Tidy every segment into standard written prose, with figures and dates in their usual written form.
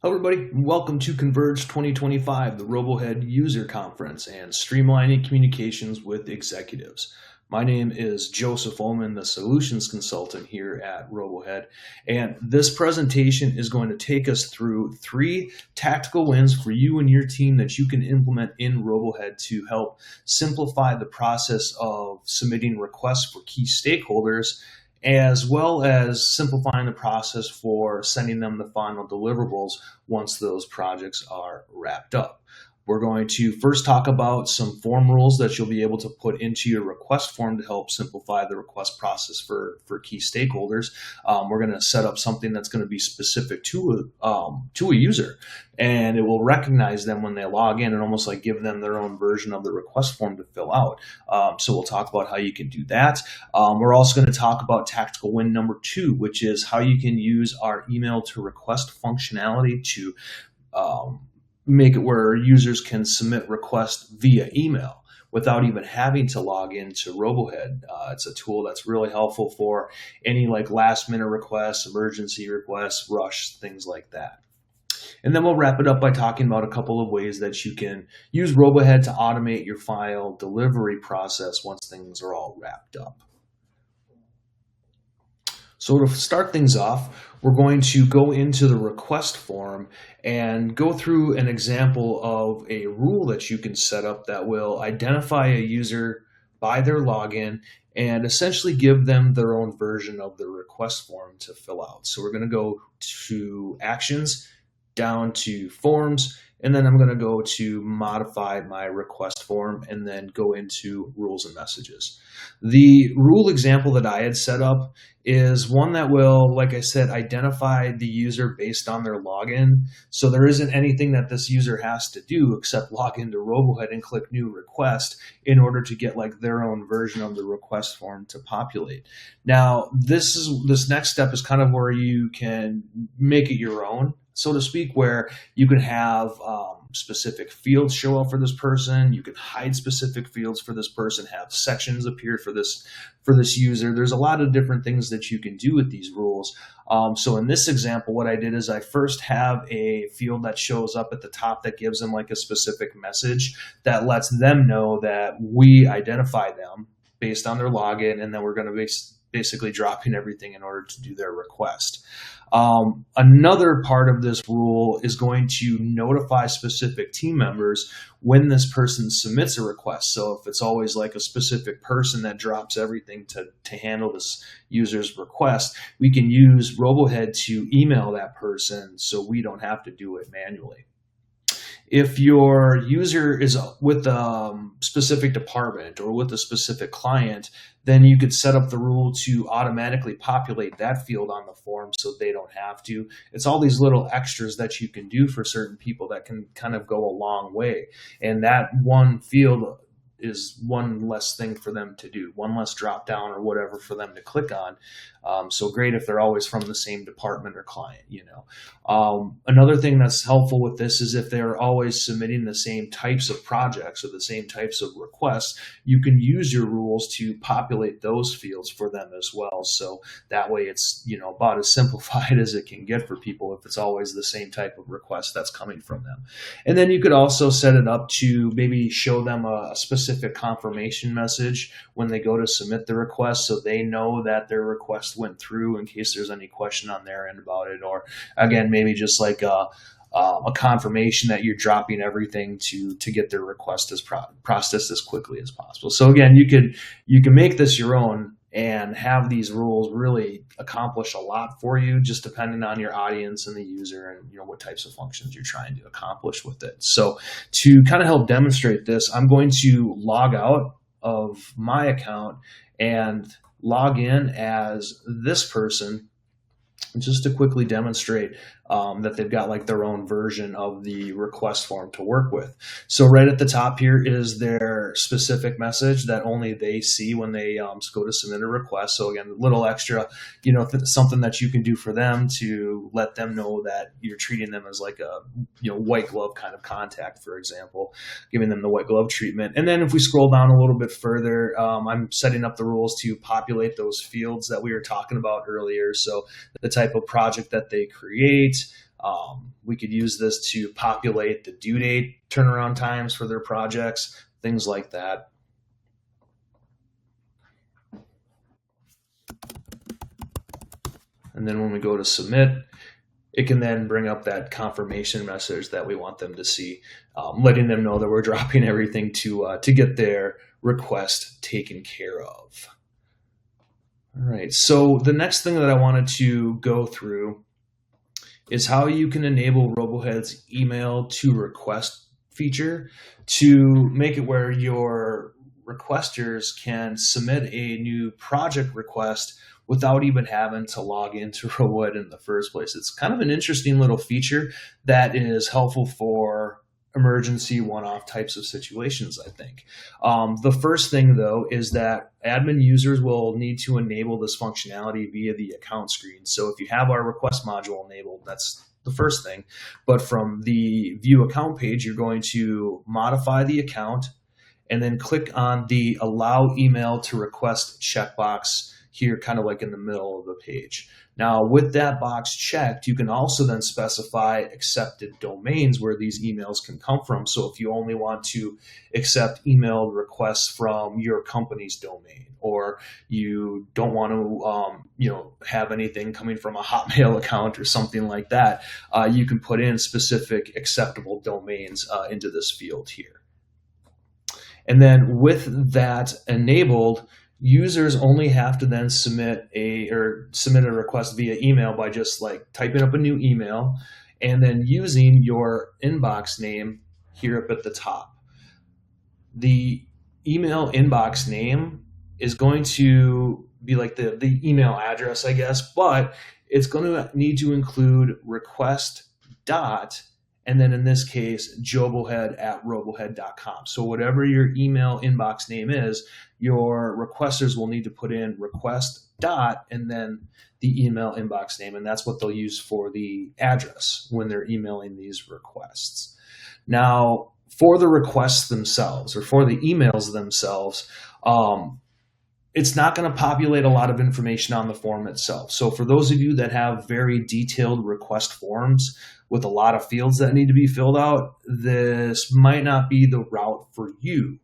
Hello, everybody, and welcome to Converge 2025, the RoboHead User Conference and Streamlining Communications with Executives. My name is Joseph Omann, the Solutions Consultant here at RoboHead, and this presentation is going to take us through 3 tactical wins for you and your team that you can implement in RoboHead to help simplify the process of submitting requests for key stakeholders, as well as simplifying the process for sending them the final deliverables once those projects are wrapped up. We're going to first talk about some form rules that you'll be able to put into your request form to help simplify the request process for key stakeholders. We're going to set up something that's going to be specific to a user, and it will recognize them when they log in and almost like give them their own version of the request form to fill out. So we'll talk about how you can do that. We're also going to talk about tactical win number 2, which is how you can use our email to request functionality to make it where users can submit requests via email without even having to log into RoboHead. It's a tool that's really helpful for any like last minute requests, emergency requests, rush, things like that. And then we'll wrap it up by talking about a couple of ways that you can use RoboHead to automate your file delivery process once things are all wrapped up. So to start things off, we're going to go into the request form and go through an example of a rule that you can set up that will identify a user by their login and essentially give them their own version of the request form to fill out. So we're going to go to Actions, down to Forms, and then I'm going to go to modify my request form and then go into rules and messages. The rule example that I had set up is one that will, like I said, identify the user based on their login. So there isn't anything that this user has to do except log into RoboHead and click new request in order to get like their own version of the request form to populate. Now, this next step is kind of where you can make it your own, so to speak, where you can have specific fields show up for this person. You can hide specific fields for this person, have sections appear for this user. There's a lot of different things that you can do with these rules. So in this example, what I did is I first have a field that shows up at the top that gives them like a specific message that lets them know that we identify them based on their login, and then we're going to basically dropping everything in order to do their request. Another part of this rule is going to notify specific team members when this person submits a request. So if it's always like a specific person that drops everything to handle this user's request, we can use RoboHead to email that person so we don't have to do it manually. If your user is with a specific department or with a specific client, then you could set up the rule to automatically populate that field on the form so they don't have to. It's all these little extras that you can do for certain people that can kind of go a long way. And that one field is one less thing for them to do, one less drop down or whatever for them to click on. So great if they're always from the same department or client, you know. Another thing that's helpful with this is if they're always submitting the same types of projects or the same types of requests, you can use your rules to populate those fields for them as well. So that way it's, you know, about as simplified as it can get for people if it's always the same type of request that's coming from them. And then you could also set it up to maybe show them a specific confirmation message when they go to submit the request so they know that their request went through in case there's any question on their end about it. Or again, maybe just like a confirmation that you're dropping everything to get their request processed as quickly as possible. So again, you can make this your own and have these rules really accomplish a lot for you, just depending on your audience and the user and, you know, what types of functions you're trying to accomplish with it. So to kind of help demonstrate this, I'm going to log out of my account and log in as this person just to quickly demonstrate that they've got like their own version of the request form to work with. So right at the top here is their specific message that only they see when they go to submit a request. So again, a little extra, you know, something that you can do for them to let them know that you're treating them as like a, you know, white glove kind of contact, for example, giving them the white glove treatment. And then if we scroll down a little bit further, I'm setting up the rules to populate those fields that we were talking about earlier. So the type of project that they create, We could use this to populate the due date turnaround times for their projects, things like that. And then when we go to submit, it can then bring up that confirmation message that we want them to see, letting them know that we're dropping everything to get their request taken care of. All right, so the next thing that I wanted to go through is how you can enable RoboHead's email to request feature to make it where your requesters can submit a new project request without even having to log into RoboHead in the first place. It's kind of an interesting little feature that is helpful for emergency one-off types of situations, I think. The first thing, though, is that admin users will need to enable this functionality via the account screen. So if you have our request module enabled, that's the first thing. But from the view account page, you're going to modify the account and then click on the allow email to request checkbox here, kind of like in the middle of the page. Now, with that box checked, you can also then specify accepted domains where these emails can come from. So if you only want to accept emailed requests from your company's domain, or you don't want to have anything coming from a Hotmail account or something like that, you can put in specific acceptable domains into this field here. And then with that enabled, users only have to then submit a request via email by just like typing up a new email and then using your inbox name here up at the top. The email inbox name is going to be like the email address, I guess, but it's going to need to include request dot, and then in this case, robohead@robohead.com. So whatever your email inbox name is, your requesters will need to put in request dot and then the email inbox name, and that's what they'll use for the address when they're emailing these requests. Now, for the requests themselves, or for the emails themselves, it's not going to populate a lot of information on the form itself. So for those of you that have very detailed request forms with a lot of fields that need to be filled out, this might not be the route for you.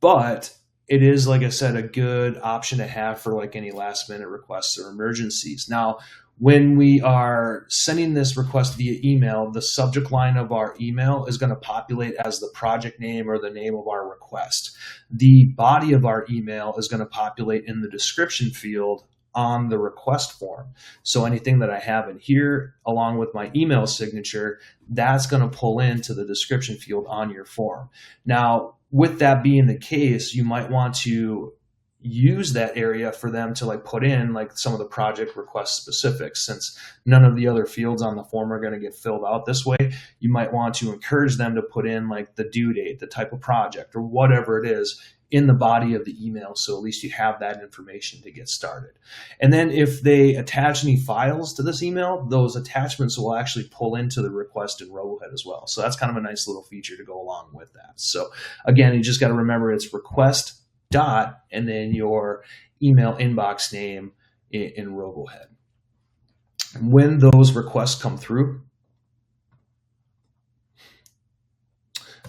But it is, like I said, a good option to have for like any last minute requests or emergencies. Now, when we are sending this request via email, the subject line of our email is going to populate as the project name or the name of our request. The body of our email is going to populate in the description field on the request form. So anything that I have in here, along with my email signature, that's going to pull into the description field on your form. Now, with that being the case, you might want to use that area for them to like put in like some of the project request specifics. Since none of the other fields on the form are going to get filled out this way, you might want to encourage them to put in like the due date, the type of project, or whatever it is in the body of the email, so at least you have that information to get started. And then if they attach any files to this email, those attachments will actually pull into the request in RoboHead as well. So that's kind of a nice little feature to go along with that. So again, you just got to remember it's request dot and then your email inbox name in RoboHead. When those requests come through,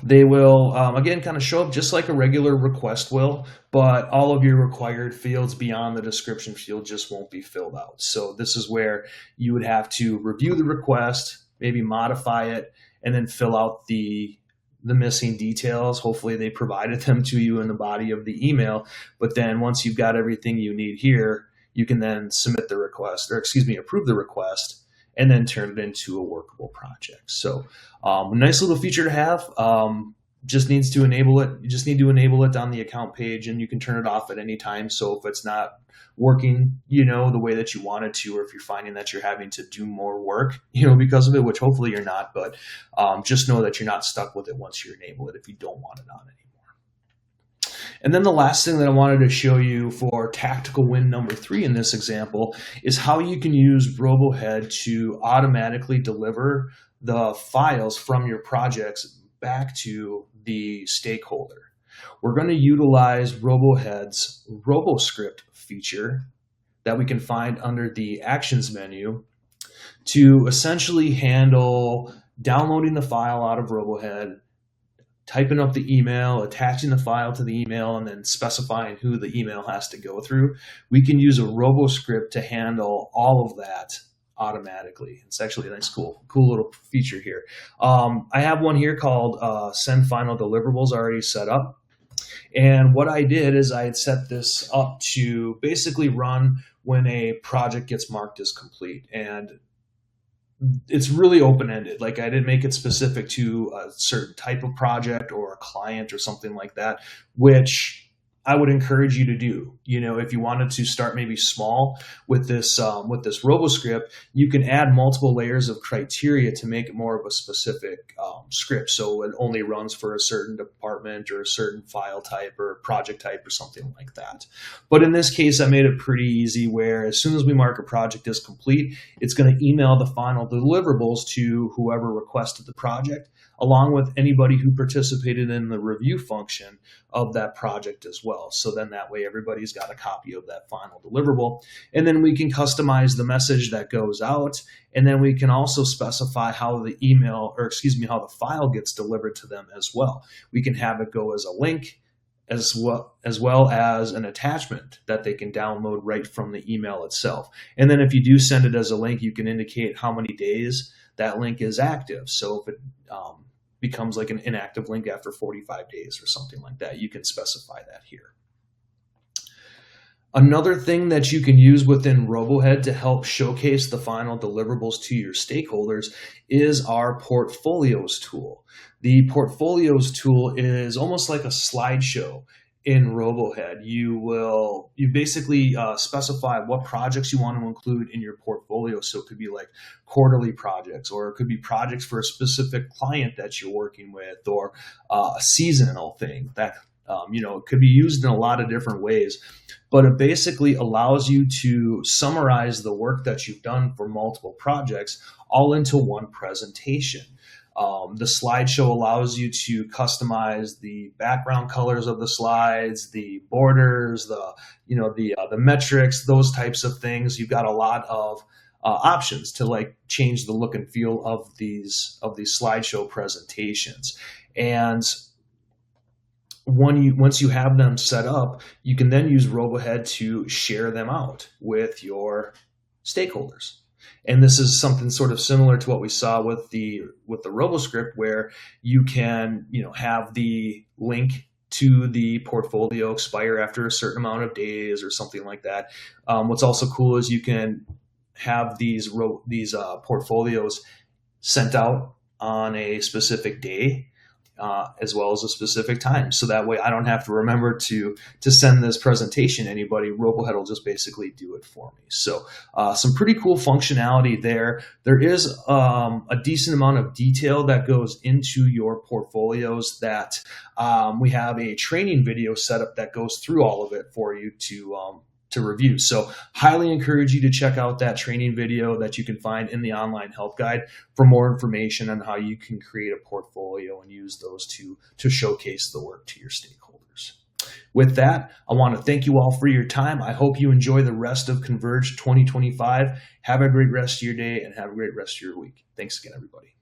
they will, again, kind of show up just like a regular request will, but all of your required fields beyond the description field just won't be filled out. So this is where you would have to review the request, maybe modify it, and then fill out the missing details. Hopefully they provided them to you in the body of the email. But then once you've got everything you need here, you can then submit the request, or approve the request, and then turn it into a workable project. So a nice little feature to have. Just needs to enable it. You just need to enable it on the account page, and you can turn it off at any time. So if it's not working, the way that you want it to, or if you're finding that you're having to do more work, because of it, which hopefully you're not, but just know that you're not stuck with it once you enable it if you don't want it on anymore. And then the last thing that I wanted to show you for tactical win number 3 in this example is how you can use RoboHead to automatically deliver the files from your projects back to the stakeholder. We're going to utilize RoboHead's RoboScript feature that we can find under the Actions menu to essentially handle downloading the file out of RoboHead, typing up the email, attaching the file to the email, and then specifying who the email has to go through. We can use a RoboScript to handle all of that automatically. It's actually a nice, cool little feature here. I have one here called Send Final Deliverables already set up. And what I did is I had set this up to basically run when a project gets marked as complete. And it's really open-ended. Like, I didn't make it specific to a certain type of project or a client or something like that, which I would encourage you to do. You know, if you wanted to start maybe small with this RoboScript, you can add multiple layers of criteria to make it more of a specific script. So it only runs for a certain department or a certain file type or project type or something like that. But in this case, I made it pretty easy where as soon as we mark a project as complete, it's going to email the final deliverables to whoever requested the project, along with anybody who participated in the review function of that project as well. So then that way everybody's got a copy of that final deliverable. And then we can customize the message that goes out. And then we can also specify how the how the file gets delivered to them as well. We can have it go as a link as well as an attachment that they can download right from the email itself. And then if you do send it as a link, you can indicate how many days that link is active. So if it becomes like an inactive link after 45 days or something like that, you can specify that here. Another thing that you can use within RoboHead to help showcase the final deliverables to your stakeholders is our Portfolios tool. The Portfolios tool is almost like a slideshow in RoboHead. You basically specify what projects you want to include in your portfolio. So it could be like quarterly projects, or it could be projects for a specific client that you're working with, or a seasonal thing that it could be used in a lot of different ways. But it basically allows you to summarize the work that you've done for multiple projects all into one presentation. The slideshow allows you to customize the background colors of the slides, the borders, the metrics, those types of things. You've got a lot of options to like change the look and feel of these slideshow presentations. And once you have them set up, you can then use RoboHead to share them out with your stakeholders. And this is something sort of similar to what we saw with the RoboScript, where you can have the link to the portfolio expire after a certain amount of days or something like that. What's also cool is you can have these portfolios sent out on a specific day, as well as a specific time. So that way I don't have to remember to send this presentation to anybody. RoboHead will just basically do it for me. So some pretty cool functionality there. There is a decent amount of detail that goes into your portfolios that we have a training video set up that goes through all of it for you to review. So highly encourage you to check out that training video that you can find in the online help guide for more information on how you can create a portfolio and use those to showcase the work to your stakeholders. With that, I want to thank you all for your time. I hope you enjoy the rest of Converge 2025. Have a great rest of your day and have a great rest of your week. Thanks again, everybody.